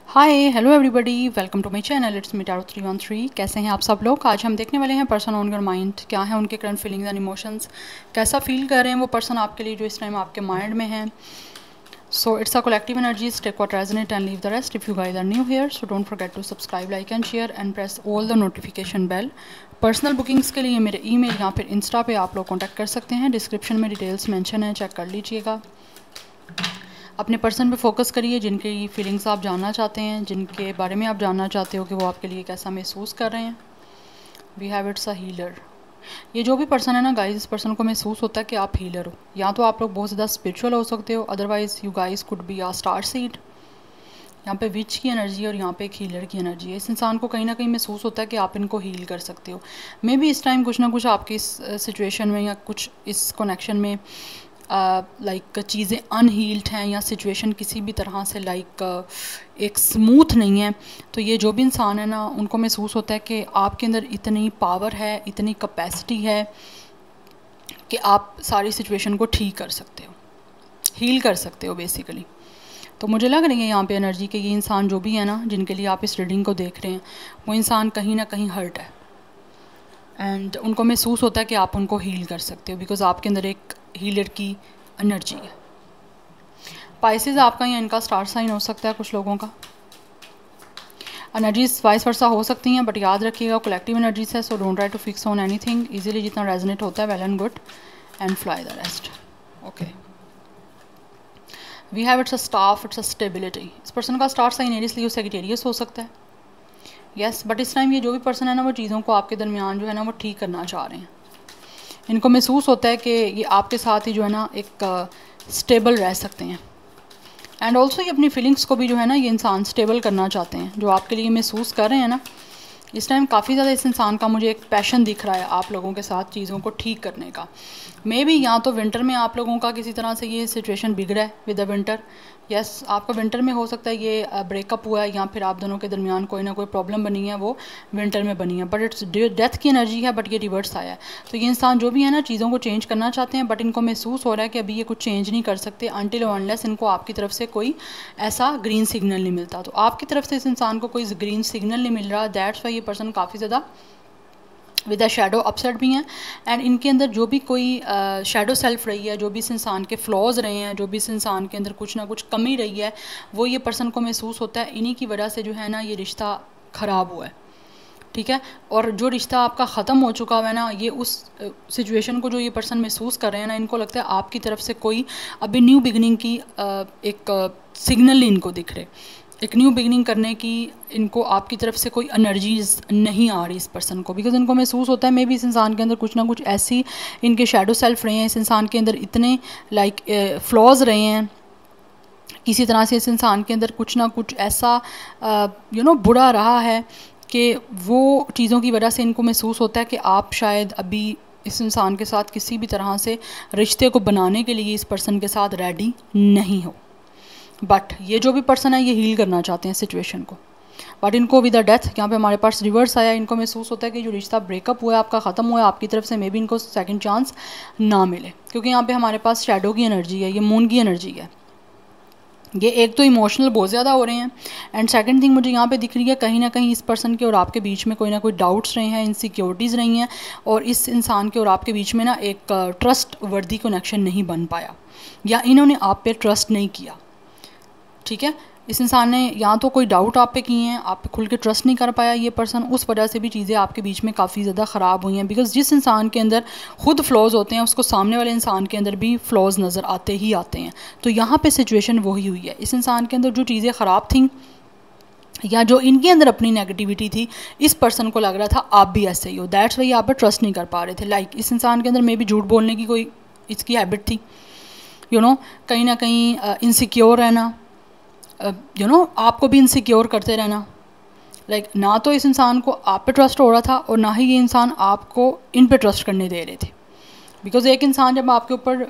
Hi hello everybody, welcome to my channel. It's me Taro 313। कैसे हैं आप सब लोग? आज हम देखने वाले हैं पर्सन ऑन योर माइंड। क्या है उनके करंट फीलिंग्स एंड इमोशंस, कैसा फील कर रहे हैं वो पर्सन आपके लिए जो इस टाइम आपके माइंड में है। So it's a collective energies, take what resonate and leave the rest. If you guys are new here so don't forget to subscribe, like and share and press all the notification bell. Personal bookings के लिए मेरे email या फिर Insta पे आप लोग contact कर सकते हैं। डिस्क्रिप्शन में डिटेल्स मेंशन है, चेक कर लीजिएगा। अपने पर्सन पे फोकस करिए, जिनकी फीलिंग्स आप जानना चाहते हैं, जिनके बारे में आप जानना चाहते हो कि वो आपके लिए कैसा महसूस कर रहे हैं। We have it's a healer. ये जो भी पर्सन है ना गाइस, इस पर्सन को महसूस होता है कि आप हीलर हो। या तो आप लोग बहुत ज़्यादा स्पिरिचुअल हो सकते हो, otherwise you guys could be a star seed. यहाँ पे विच की एनर्जी और यहाँ पे एक हीलर की एनर्जी है। इस इंसान को कहीं ना कहीं महसूस होता है कि आप इनको हील कर सकते हो। मे बी इस टाइम कुछ ना कुछ आपकी इस सिचुएशन में या कुछ इस कनेक्शन में लाइक चीज़ें अनहील्ड हैं या सिचुएशन किसी भी तरह से एक स्मूथ नहीं है। तो ये जो भी इंसान है ना, उनको महसूस होता है कि आपके अंदर इतनी पावर है, इतनी कैपेसिटी है कि आप सारी सिचुएशन को ठीक कर सकते हो, हील कर सकते हो बेसिकली। तो मुझे लग रही है यहाँ पे एनर्जी कि ये इंसान जो भी है ना, जिनके लिए आप इस रीडिंग को देख रहे हैं, वो इंसान कहीं ना कहीं हर्ट है एंड उनको महसूस होता है कि आप उनको हील कर सकते हो बिकॉज आपके अंदर एक हीलर की एनर्जी है। पाइसेस आपका या इनका स्टार साइन हो सकता है कुछ लोगों का। एनर्जीज वाइस वर्सा हो सकती हैं, बट याद रखिएगा कलेक्टिव एनर्जीज है, so don't try to fix on anything. Easily जितना रेजोनेट होता है well and good and fly the rest. Okay, we have it's a staff, it's a stability. इस पर्सन का star sign Aries, Leo, Sagittarius हो सकता है। Yes, but इस time ये जो भी पर्सन है ना, वो चीज़ों को आपके दरमियान जो है ना वो ठीक करना चाह रहे हैं। इनको महसूस होता है कि ये आपके साथ ही जो है ना एक स्टेबल रह सकते हैं एंड ऑल्सो ये अपनी फीलिंग्स को भी जो है ना ये इंसान स्टेबल करना चाहते हैं। जो आपके लिए महसूस कर रहे हैं ना इस टाइम, काफ़ी ज़्यादा इस इंसान का मुझे एक पैशन दिख रहा है आप लोगों के साथ चीज़ों को ठीक करने का। मे बी या तो विंटर में आप लोगों का किसी तरह से ये सिचुएशन बिगड़ा है विद द विंटर। यस, आपका विंटर में हो सकता है ये ब्रेकअप हुआ है या फिर आप दोनों के दरमियान कोई ना कोई प्रॉब्लम बनी है, वो विंटर में बनी है। बट इट्स डेथ की एनर्जी है, बट ये रिवर्स आया है। तो ये इंसान जो भी है ना चीज़ों को चेंज करना चाहते हैं, बट इनको महसूस हो रहा है कि अभी ये कुछ चेंज नहीं कर सकते अनटिल और अनलेस इनको आपकी तरफ से कोई ऐसा ग्रीन सिग्नल नहीं मिलता। तो आपकी तरफ से इस इंसान को कोई ग्रीन सिग्नल नहीं मिल रहा। दैट्स वाई ये पर्सन काफ़ी ज़्यादा विद अ शेडो अपसेट भी हैं एंड इनके अंदर जो भी कोई शेडो सेल्फ रही है, जो भी इस इंसान के फ्लॉज रहे हैं, जो भी इस इंसान के अंदर कुछ ना कुछ कमी रही है, वो ये पर्सन को महसूस होता है इन्हीं की वजह से जो है ना ये रिश्ता ख़राब हुआ है। ठीक है, और जो रिश्ता आपका ख़त्म हो चुका हुआ है ना, ये उस सिचुएशन को जो ये पर्सन महसूस कर रहे हैं ना, इनको लगता है आपकी तरफ से कोई अभी न्यू बिगनिंग की एक सिग्नल इनको दिख रहे। एक न्यू बिगनिंग करने की इनको आपकी तरफ से कोई एनर्जीज नहीं आ रही इस पर्सन को, बिकॉज इनको महसूस होता है मे बी इस इंसान के अंदर कुछ ना कुछ ऐसी इनके शेडो सेल्फ रहे हैं, इस इंसान के अंदर इतने फ्लॉज रहे हैं, किसी तरह से इस इंसान के अंदर कुछ ना कुछ ऐसा बुरा रहा है कि वो चीज़ों की वजह से इनको महसूस होता है कि आप शायद अभी इस इंसान के साथ किसी भी तरह से रिश्ते को बनाने के लिए इस पर्सन के साथ रेडी नहीं हो। बट ये जो भी पर्सन है ये हील करना चाहते हैं सिचुएशन को, बट इनको विद द डेथ यहाँ पे हमारे पास रिवर्स आया। इनको महसूस होता है कि जो रिश्ता ब्रेकअप हुआ है आपका, ख़त्म हुआ है आपकी तरफ से, मे बी इनको सेकंड चांस ना मिले, क्योंकि यहाँ पे हमारे पास शैडो की एनर्जी है, ये मून की एनर्जी है। ये एक तो इमोशनल बहुत ज़्यादा हो रहे हैं एंड सेकंड थिंग मुझे यहाँ पे दिख रही है कहीं ना कहीं इस पर्सन के और आपके बीच में कोई ना कोई डाउट्स रहे हैं, इनसिक्योरिटीज़ रही हैं और इस इंसान के और आपके बीच में ना एक ट्रस्ट वर्दी कनेक्शन नहीं बन पाया या इन्होंने आप पे ट्रस्ट नहीं किया। ठीक है, इस इंसान ने या तो कोई डाउट आप पे किए हैं, आप पे खुल के ट्रस्ट नहीं कर पाया ये पर्सन, उस वजह से भी चीज़ें आपके बीच में काफ़ी ज़्यादा ख़राब हुई हैं। बिकॉज जिस इंसान के अंदर खुद फ्लॉज होते हैं उसको सामने वाले इंसान के अंदर भी फ्लॉज नज़र आते ही आते हैं। तो यहाँ पे सिचुएशन वही हुई है। इस इंसान के अंदर जो चीज़ें ख़राब थीं या जो इनके अंदर अपनी नेगेटिविटी थी, इस पर्सन को लग रहा था आप भी ऐसे ही हो। दैट्स वाई आप पर ट्रस्ट नहीं कर पा रहे थे। लाइक इस इंसान के अंदर मे भी झूठ बोलने की कोई इसकी हैबिट थी, कहीं ना कहीं इनसिक्योर रहना, आपको भी इनसिक्योर करते रहना। ना तो इस इंसान को आप पे ट्रस्ट हो रहा था और ना ही ये इंसान आपको इन पे ट्रस्ट करने दे रहे थे। बिकॉज एक इंसान जब आपके ऊपर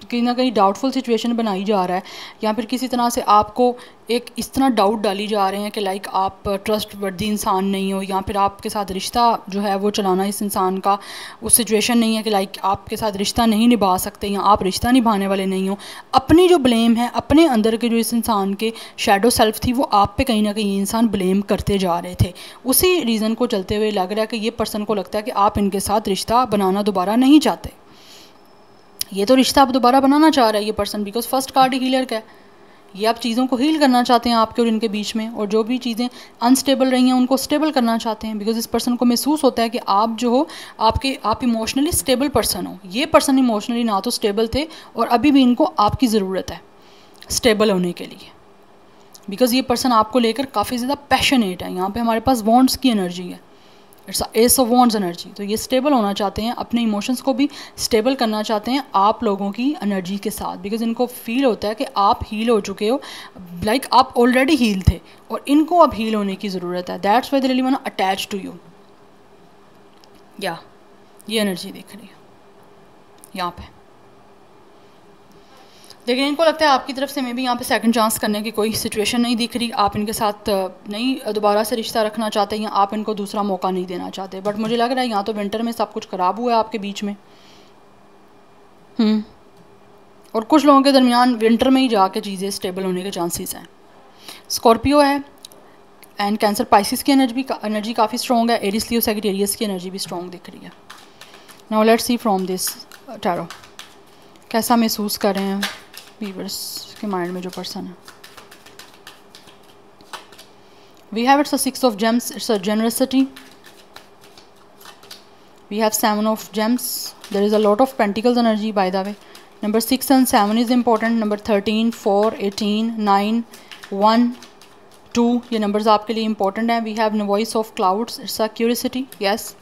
कहीं ना कहीं डाउटफुल सिचुएशन बनाई जा रहा है, या फिर किसी तरह से आपको एक इस तरह डाउट डाली जा रहे हैं कि लाइक आप ट्रस्ट वर्दी इंसान नहीं हो, या फिर आपके साथ रिश्ता जो है वो चलाना इस इंसान का उस सिचुएशन नहीं है कि लाइक आपके साथ रिश्ता नहीं निभा सकते या आप रिश्ता निभाने वाले नहीं हो। अपनी जो ब्लेम है, अपने अंदर के जो इस इंसान के शैडो सेल्फ थी, वो आप पे कहीं ना कहीं इंसान ब्लेम करते जा रहे थे। उसी रीज़न को चलते हुए लग रहा है कि ये पर्सन को लगता है कि आप इनके साथ रिश्ता बनाना दोबारा नहीं चाहते। ये तो रिश्ता आप दोबारा बनाना चाह रहा है ये person, because first card healer का है। ये आप चीज़ों को हील करना चाहते हैं आपके और इनके बीच में, और जो भी चीज़ें अनस्टेबल रही हैं उनको स्टेबल करना चाहते हैं, बिकॉज इस पर्सन को महसूस होता है कि आप जो हो आप इमोशनली स्टेबल पर्सन हो। ये पर्सन इमोशनली ना तो स्टेबल थे और अभी भी इनको आपकी ज़रूरत है स्टेबल होने के लिए, बिकॉज ये पर्सन आपको लेकर काफ़ी ज़्यादा पैशनेट है। यहाँ पे हमारे पास वॉन्ड्स की एनर्जी है, it's S of wands energy. तो ये स्टेबल होना चाहते हैं, अपने इमोशंस को भी स्टेबल करना चाहते हैं आप लोगों की एनर्जी के साथ, बिकॉज इनको फील होता है कि आप हील हो चुके हो, लाइक आप ऑलरेडी हील थे और इनको अब हील होने की ज़रूरत है। That's why they really want to attach to you. या ये एनर्जी दिख रही है यहाँ पे, लेकिन इनको लगता है आपकी तरफ से मे भी यहाँ पे सेकंड चांस करने की कोई सिचुएशन नहीं दिख रही। आप इनके साथ नहीं दोबारा से रिश्ता रखना चाहते या आप इनको दूसरा मौका नहीं देना चाहते। बट मुझे लग रहा है यहाँ तो विंटर में सब कुछ ख़राब हुआ है आपके बीच में। और कुछ लोगों के दरमियान विंटर में ही जाके चीज़ें स्टेबल होने के चांसेस हैं। स्कॉर्पियो है एंड कैंसर पाइसिस की एनर्जी काफ़ी स्ट्रॉन्ग है। एरिस लियो सैजिटेरियस की एनर्जी भी स्ट्रॉन्ग दिख रही है। Now let's see from this tarot कैसा महसूस कर रहे हैं व्यूअर्स के माइंड में जो पर्सन है। We have it's a 6 of gems, it's a generosity. We have 7 of gems, there is a lot of pentacles energy by the way. Number 6 and 7 is important. Number 13, 4, 18, 9, 1, 2 ये numbers आपके लिए important हैं। We have voice of clouds, it's a curiosity. Yes,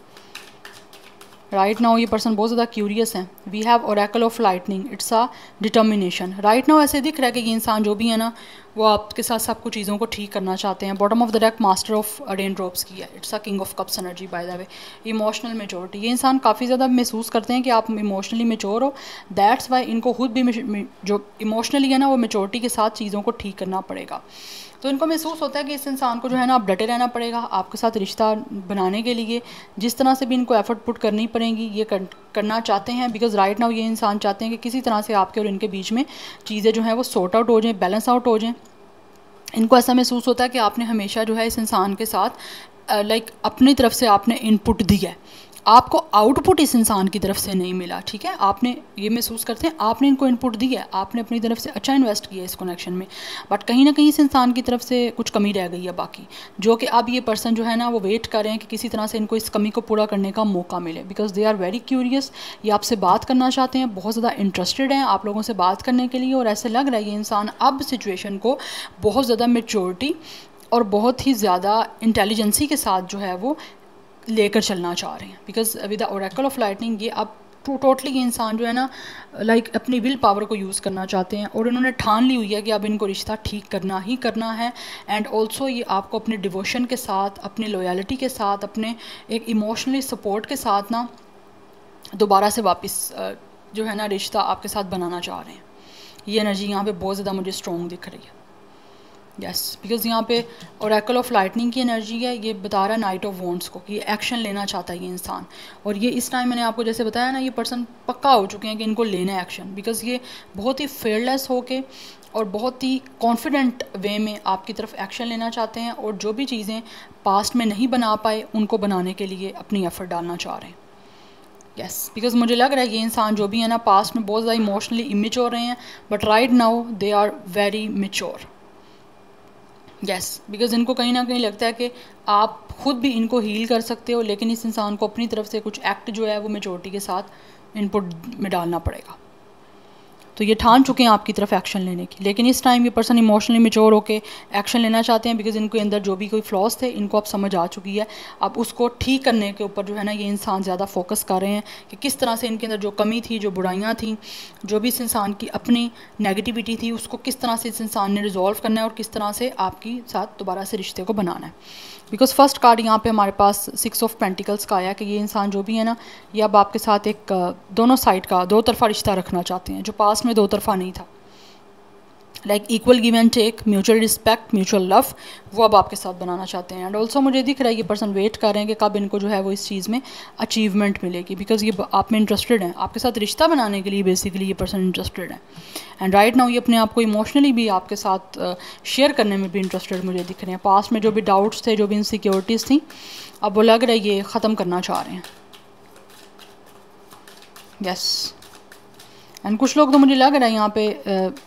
right now ये person बहुत ज़्यादा curious है। We have oracle of lightning, it's a determination. Right now ऐसे दिख रहा है कि ये इंसान जो भी है ना वो आपके साथ सब कुछ चीज़ों को ठीक करना चाहते हैं। Bottom of the deck master of rain drops की है, it's a king of cups energy by the way. Emotional maturity, ये इंसान काफ़ी ज़्यादा महसूस करते हैं कि आप इमोशनली मेच्योर हो। दैट्स वाई इनको खुद भी जो इमोशनली है ना वो मेच्योरिटी के साथ चीज़ों को ठीक करना पड़ेगा। तो इनको महसूस होता है कि इस इंसान को जो है ना अब डटे रहना पड़ेगा आपके साथ रिश्ता बनाने के लिए। जिस तरह से भी इनको एफर्ट पुट करनी पड़ेगी ये करना चाहते हैं, बिकॉज राइट नाउ ये इंसान चाहते हैं कि किसी तरह से आपके और इनके बीच में चीज़ें जो हैं वो सॉर्ट आउट हो जाएं, बैलेंस आउट हो जाएं। इनको ऐसा महसूस होता है कि आपने हमेशा जो है इस इंसान के साथ लाइक अपनी तरफ से आपने इनपुट दिया है, आपको आउटपुट इस इंसान की तरफ से नहीं मिला। ठीक है, आपने ये महसूस करते हैं आपने इनको इनपुट दी है, आपने अपनी तरफ से अच्छा इन्वेस्ट किया इस कनेक्शन में, बट कहीं ना कहीं इस इंसान की तरफ से कुछ कमी रह गई है बाकी, जो कि अब ये पर्सन जो है ना वो वेट कर रहे हैं कि किसी तरह से इनको इस कमी को पूरा करने का मौका मिले, because they are very curious. ये आपसे बात करना चाहते हैं, बहुत ज़्यादा इंटरेस्टेड हैं आप लोगों से बात करने के लिए, और ऐसे लग रहा है ये इंसान अब सिचुएशन को बहुत ज़्यादा मेच्योरिटी और बहुत ही ज़्यादा इंटेलिजेंसी के साथ जो है वो लेकर चलना चाह रहे हैं, because with the Oracle of lightning ये अब टोटली ये इंसान जो है ना लाइक अपनी विल पावर को यूज़ करना चाहते हैं, और इन्होंने ठान ली हुई है कि अब इनको रिश्ता ठीक करना ही करना है। एंड ऑल्सो ये आपको अपने डिवोशन के साथ, अपने लॉयल्टी के साथ, अपने एक इमोशनली सपोर्ट के साथ ना दोबारा से वापस जो है ना रिश्ता आपके साथ बनाना चाह रहे हैं। ये एनर्जी यहाँ पे बहुत ज़्यादा मुझे स्ट्रॉन्ग दिख रही है। यस, बिकॉज यहाँ पे ओरेकल ऑफ लाइटनिंग की एनर्जी है, ये बता रहा है नाइट ऑफ वॉन्ड्स को कि ये एक्शन लेना चाहता है ये इंसान, और ये इस टाइम मैंने आपको जैसे बताया ना ये पर्सन पक्का हो चुके हैं कि इनको लेना है एक्शन, बिकॉज ये बहुत ही फेयरलेस होके और बहुत ही कॉन्फिडेंट वे में आपकी तरफ एक्शन लेना चाहते हैं, और जो भी चीज़ें पास्ट में नहीं बना पाए उनको बनाने के लिए अपनी एफर्ट डालना चाह रहे हैं। यस, बिकॉज मुझे लग रहा है ये इंसान जो भी है ना पास्ट में बहुत ज़्यादा इमोशनली इमेच्योर रहे हैं, but right now they are very mature. Yes, because इनको कहीं ना कहीं लगता है कि आप खुद भी इनको हील कर सकते हो, लेकिन इस इंसान को अपनी तरफ से कुछ एक्ट जो है वो मेच्योरिटी के साथ इनपुट में डालना पड़ेगा। तो ये ठान चुके हैं आपकी तरफ एक्शन लेने की, लेकिन इस टाइम ये पर्सन इमोशनली मेच्योर होकर एक्शन लेना चाहते हैं, बिकॉज इनके अंदर जो भी कोई फ्लॉज थे इनको अब समझ आ चुकी है। अब उसको ठीक करने के ऊपर जो है ना ये इंसान ज़्यादा फोकस कर रहे हैं कि किस तरह से इनके अंदर जो कमी थी, जो बुराइयाँ थी, जो भी इस इंसान की अपनी नेगेटिविटी थी, उसको किस तरह से इस इंसान ने रिजॉल्व करना है और किस तरह से आपकी साथ दोबारा से रिश्ते को बनाना है। बिकॉज फर्स्ट कार्ड यहाँ पे हमारे पास 6 ऑफ पेंटिकल्स का आया कि ये इंसान जो भी है ना ये अब आपके साथ एक दोनों साइड का दो तरफा रिश्ता रखना चाहते हैं। जो पास्ट पास्ट में दो तरफा नहीं था, like equal give and take, mutual respect, mutual love, वो अब आपके साथ बनाना चाहते हैं। एंड ऑल्सो मुझे दिख रहा है ये पर्सन वेट कर रहे हैं कि कब इनको जो है वो इस चीज़ में अचीवमेंट मिलेगी, बिकॉज ये आप में इंटरेस्टेड हैं, आपके साथ रिश्ता बनाने के लिए बेसिकली ये पर्सन इंटरेस्टेड है। एंड राइट नाउ ये अपने आप को इमोशनली भी आपके साथ शेयर करने में भी इंटरेस्टेड मुझे दिख रहे हैं। पास्ट में जो भी डाउट्स थे, जो भी इनसिक्योरिटीज़ थी, अब वो लग रहा है ये ख़त्म करना चाह रहे हैं। यस एंड कुछ लोग तो मुझे लग रहा है यहाँ पे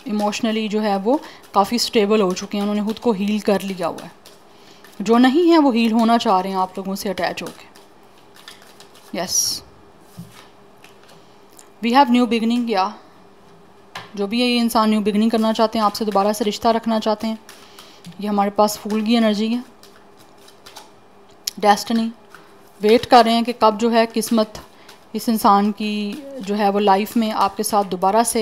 इमोशनली जो है वो काफ़ी स्टेबल हो चुके हैं, उन्होंने खुद को हील कर लिया हुआ है। जो नहीं है वो हील होना चाह रहे हैं आप लोगों से अटैच होके। Yes we have new beginning, या जो भी है ये इंसान न्यू बिगनिंग करना चाहते हैं, आपसे दोबारा से रिश्ता रखना चाहते हैं। ये हमारे पास फूल की एनर्जी है, डेस्टिनी, वेट कर रहे हैं कि कब जो है किस्मत इस इंसान की जो है वो लाइफ में आपके साथ दोबारा से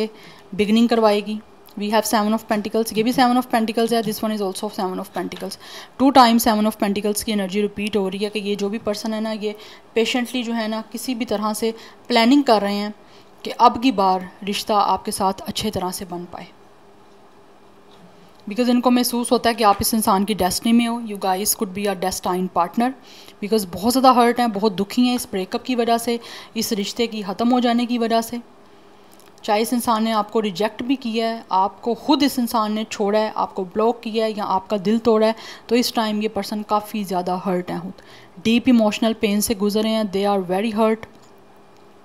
बिगनिंग करवाएगी। वी हैव 7 ऑफ पेंटिकल्स, ये भी 7 ऑफ पेंटिकल्स है, this one is also 7 of pentacles. 2 time 7 of pentacles की एनर्जी रिपीट हो रही है कि ये जो भी पर्सन है ना, ये पेशेंटली जो है ना किसी भी तरह से प्लानिंग कर रहे हैं कि अब की बार रिश्ता आपके साथ अच्छे तरह से बन पाए, बिकॉज इनको महसूस होता है कि आप इस इंसान की डेस्टिनी में हो। You guys could be a destined partner, because बहुत ज़्यादा हर्ट हैं, बहुत दुखी हैं इस ब्रेकअप की वजह से, इस रिश्ते की ख़त्म हो जाने की वजह से। चाहे इस इंसान ने आपको रिजेक्ट भी किया है, आपको खुद इस इंसान ने छोड़ा है, आपको ब्लॉक किया है या आपका दिल तोड़ा है, तो इस टाइम ये पर्सन काफ़ी ज़्यादा हर्ट हैं, डीप इमोशनल पेन से गुजरे हैं, दे आर वेरी हर्ट।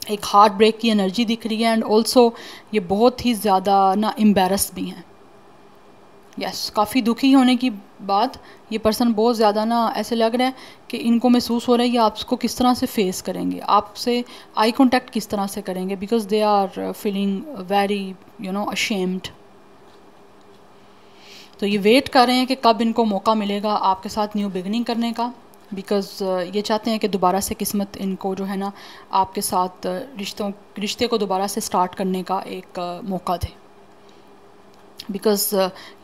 एक हार्ट ब्रेक की एनर्जी दिख रही है। एंड ऑल्सो ये बहुत ही ज़्यादा ना एम्बेरस भी हैं। यस काफ़ी दुखी होने की बाद ये पर्सन बहुत ज़्यादा ना ऐसे लग रहा है कि इनको महसूस हो रहा है ये आपको किस तरह से फेस करेंगे, आपसे आई कांटेक्ट किस तरह से करेंगे, because they are feeling very ashamed. तो ये वेट कर रहे हैं कि कब इनको मौका मिलेगा आपके साथ न्यू बिगनिंग करने का, बिकॉज ये चाहते हैं कि दोबारा से किस्मत इनको जो है ना आपके साथ रिश्ते को दोबारा से स्टार्ट करने का एक मौका दे, बिकॉज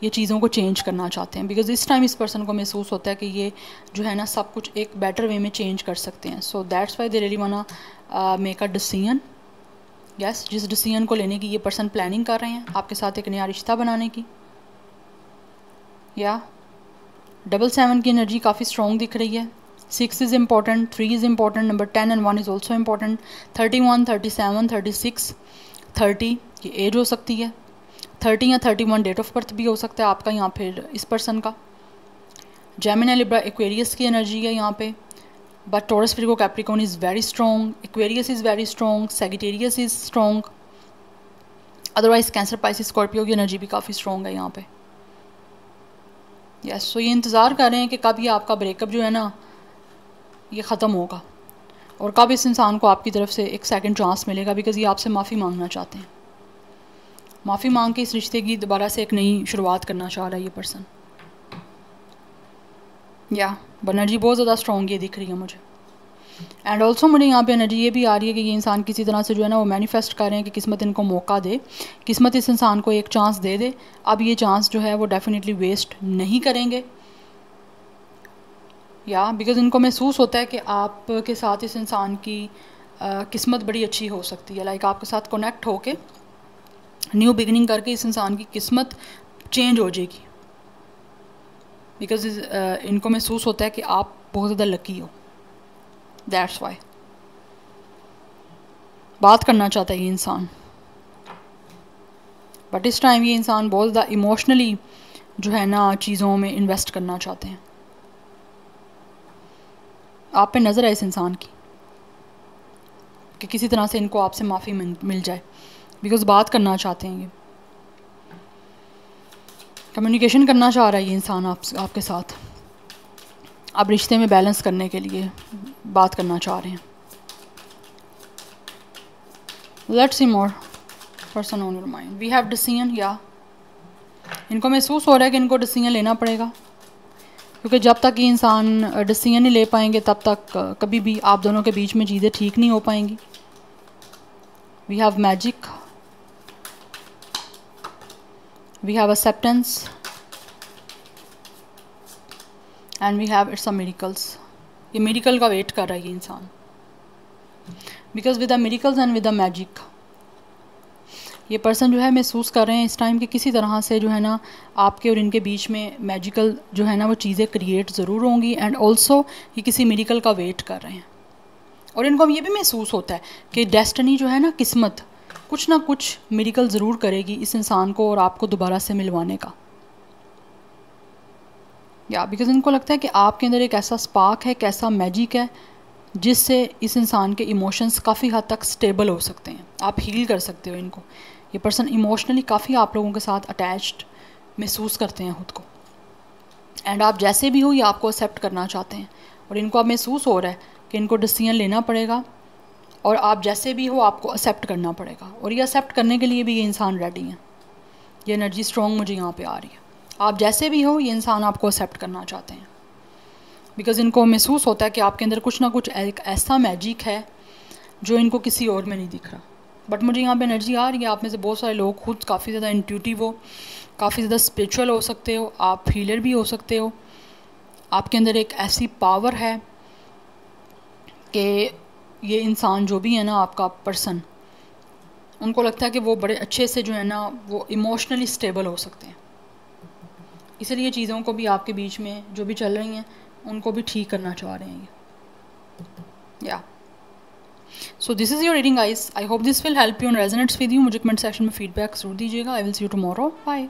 ये चीज़ों को चेंज करना चाहते हैं। बिकॉज इस टाइम इस पर्सन को महसूस होता है कि ये जो है ना सब कुछ एक बेटर वे में चेंज कर सकते हैं। So that's why they really वांना make a decision. Yes जिस डिसीजन को लेने की ये पर्सन प्लानिंग कर रहे हैं आपके साथ एक नया रिश्ता बनाने की। या 7 की एनर्जी काफ़ी स्ट्रॉन्ग दिख रही है। 6 is important, 3 is important, number 10 and 1 is also important. 31, 37, 36, 30 ये एज हो सकती है। 30 या 31 डेट ऑफ बर्थ भी हो सकता है आपका यहाँ फिर इस पर्सन का। जेमिनी, लिब्रा, एक्वेरियस की एनर्जी है यहाँ पे, but taurus, Virgo, Capricorn is very strong, Aquarius is very strong, Sagittarius is strong, otherwise cancer, Pisces, Scorpio की एनर्जी भी काफ़ी स्ट्रॉन्ग है यहाँ पे। यस सो ये इंतज़ार कर रहे हैं कि कब ये आपका ब्रेकअप जो है ना ये ख़त्म होगा और कब इस इंसान को आपकी तरफ से एक सेकंड चांस मिलेगा, बिकॉज ये आपसे माफ़ी मांगना चाहते हैं। माफ़ी मांग के इस रिश्ते की दोबारा से एक नई शुरुआत करना चाह रहा है ये पर्सन। या एनर्जी बहुत ज़्यादा स्ट्रॉन्ग ये दिख रही है मुझे। एंड ऑल्सो मुझे यहाँ पे एनर्जी ये भी आ रही है कि ये इंसान किसी तरह से जो है ना वो मैनिफेस्ट कर रहे हैं कि किस्मत इनको मौका दे, किस्मत इस इंसान को एक चांस दे दे। अब ये चांस जो है वो डेफिनेटली वेस्ट नहीं करेंगे। या बिकॉज इनको महसूस होता है कि आपके साथ इस इंसान की किस्मत बड़ी अच्छी हो सकती है, लाइक आपके साथ कनेक्ट होके न्यू बिगनिंग करके इस इंसान की किस्मत चेंज हो जाएगी, बिकॉज इनको महसूस होता है कि आप बहुत ज़्यादा लकी हो। दैट्स वाई बात करना चाहता है ये इंसान, बट इस टाइम ये इंसान बहुत ज़्यादा इमोशनली जो है ना चीज़ों में इन्वेस्ट करना चाहते हैं। आप पे नज़र है इस इंसान की कि किसी तरह से इनको आपसे माफ़ी मिल जाए, बिकॉज बात करना चाहते हैं, ये कम्युनिकेशन करना चाह रहा है ये इंसान आपके साथ। अब रिश्ते में बैलेंस करने के लिए बात करना चाह रहे हैं। Let's see more person on your mind. We have decision. या इनको महसूस हो रहा है कि इनको डिसीजन लेना पड़ेगा, क्योंकि जब तक ये इंसान डिसीजन नहीं ले पाएंगे तब तक कभी भी आप दोनों के बीच में चीज़ें ठीक नहीं हो पाएंगी। We have magic, we have acceptance and we have it's a miracles. ये मिरेकल का वेट कर रहा है ये इंसान, because with the miracles and with the magic ये पर्सन जो है महसूस कर रहे हैं इस टाइम कि किसी तरह से जो है ना आपके और इनके बीच में मैजिकल जो है ना वो चीज़ें क्रिएट ज़रूर होंगी, एंड ऑल्सो ये किसी मिरेकल का वेट कर रहे हैं। और इनको अब ये भी महसूस होता है कि डेस्टिनी जो है ना, किस्मत कुछ ना कुछ मिरेकल ज़रूर करेगी इस इंसान को और आपको दोबारा से मिलवाने का। या बिकॉज इनको लगता है कि आपके अंदर एक ऐसा स्पार्क है, एक ऐसा मैजिक है जिससे इस इंसान के इमोशंस काफ़ी हद तक स्टेबल हो सकते हैं, आप हील कर सकते हो इनको। ये पर्सन इमोशनली काफ़ी आप लोगों के साथ अटैच्ड महसूस करते हैं खुद को, एंड आप जैसे भी हो ये आपको एक्सेप्ट करना चाहते हैं। और इनको अब महसूस हो रहा है कि इनको डिसीजन लेना पड़ेगा और आप जैसे भी हो आपको एक्सेप्ट करना पड़ेगा, और ये एक्सेप्ट करने के लिए भी ये इंसान रेडी है। ये एनर्जी स्ट्रॉन्ग मुझे यहाँ पे आ रही है। आप जैसे भी हो ये इंसान आपको एक्सेप्ट करना चाहते हैं, बिकॉज़ इनको महसूस होता है कि आपके अंदर कुछ ना कुछ एक ऐसा मैजिक है जो इनको किसी और में नहीं दिख रहा। बट मुझे यहाँ पे एनर्जी आ रही है आप में से बहुत सारे लोग खुद काफ़ी ज़्यादा इंट्यूटिव हो, काफ़ी ज़्यादा स्पिरिचुअल हो सकते हो, आप हीलर भी हो सकते हो। आपके अंदर एक ऐसी पावर है कि ये इंसान जो भी है ना, आपका पर्सन, उनको लगता है कि वो बड़े अच्छे से जो है ना वो इमोशनली स्टेबल हो सकते हैं। इसलिए चीज़ों को भी आपके बीच में जो भी चल रही हैं उनको भी ठीक करना चाह रहे हैं ये। या so this is your reading guys. I hope this will help you and resonates with you. मुझे कमेंट सेक्शन में फीडबैक जरूर दीजिएगा। I will see you tomorrow. Bye.